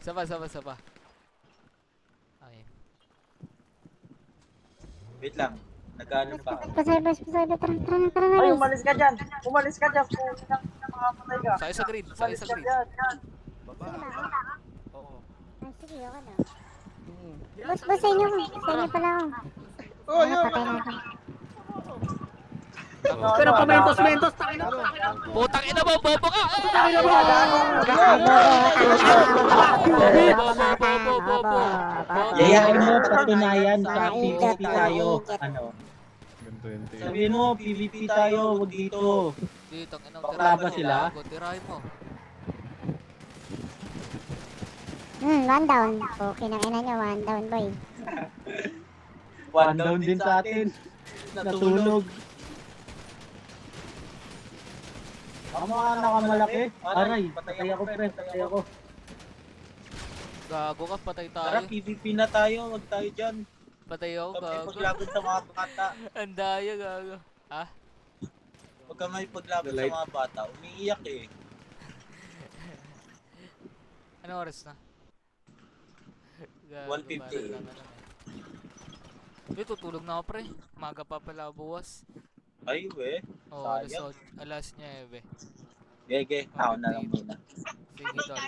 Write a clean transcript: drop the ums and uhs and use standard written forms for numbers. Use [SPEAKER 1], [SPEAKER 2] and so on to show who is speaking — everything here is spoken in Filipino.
[SPEAKER 1] Saba. Ayun.
[SPEAKER 2] Wait lang. Nag-ano pa ako.
[SPEAKER 3] Pasayba, tara na,
[SPEAKER 4] Ay,
[SPEAKER 3] guys.
[SPEAKER 4] umalis ka dyan. Umalis ka dyan. Makapatay ka.
[SPEAKER 1] Sakay sa grid.
[SPEAKER 4] Umalis ka dyan.
[SPEAKER 5] Baba.
[SPEAKER 3] Sige ba?
[SPEAKER 5] Oo.
[SPEAKER 3] Ay, sige, okay na. Boss, sa inyo ko. Sa inyo pala ako.
[SPEAKER 4] Oh, yun.
[SPEAKER 3] Patay natin.
[SPEAKER 4] Pero pa mentos.
[SPEAKER 1] Putang ina mo, bobo ka! Bobo.
[SPEAKER 2] Yayain mo, patunayan sa PVP tayo. Ano? Sabihin mo, PVP tayo, wag dito.
[SPEAKER 1] Dito, ang ina mo.
[SPEAKER 2] Bakla ba sila?
[SPEAKER 1] Tirahin mo.
[SPEAKER 3] One down. Okay na ina nyo, one down, boy.
[SPEAKER 2] One down din sa atin. Natulog. Ang mga nakamalaki. Aray, patay ako, pre. Patay ako.
[SPEAKER 1] Gago ka, patay
[SPEAKER 2] Tara,
[SPEAKER 1] tayo.
[SPEAKER 2] PVP na tayo. Wag tayo dyan.
[SPEAKER 1] Patay ako,
[SPEAKER 2] Huwag kayo
[SPEAKER 1] gago.
[SPEAKER 2] paglaban sa mga bata.
[SPEAKER 1] Ang daya, gago. Ha?
[SPEAKER 2] Huwag ka may paglaban sa mga bata. Umiiyak eh.
[SPEAKER 1] Anong oras na? Gago,
[SPEAKER 2] 1:50.
[SPEAKER 1] parang lang ano eh. Uy, tutulog na ako, pre. Maga pa pala buwas.
[SPEAKER 2] Ay, we.
[SPEAKER 1] Oo,
[SPEAKER 2] Sayang.
[SPEAKER 1] alas 9.
[SPEAKER 2] Gege, ako na lang muna.
[SPEAKER 1] Sige, tol.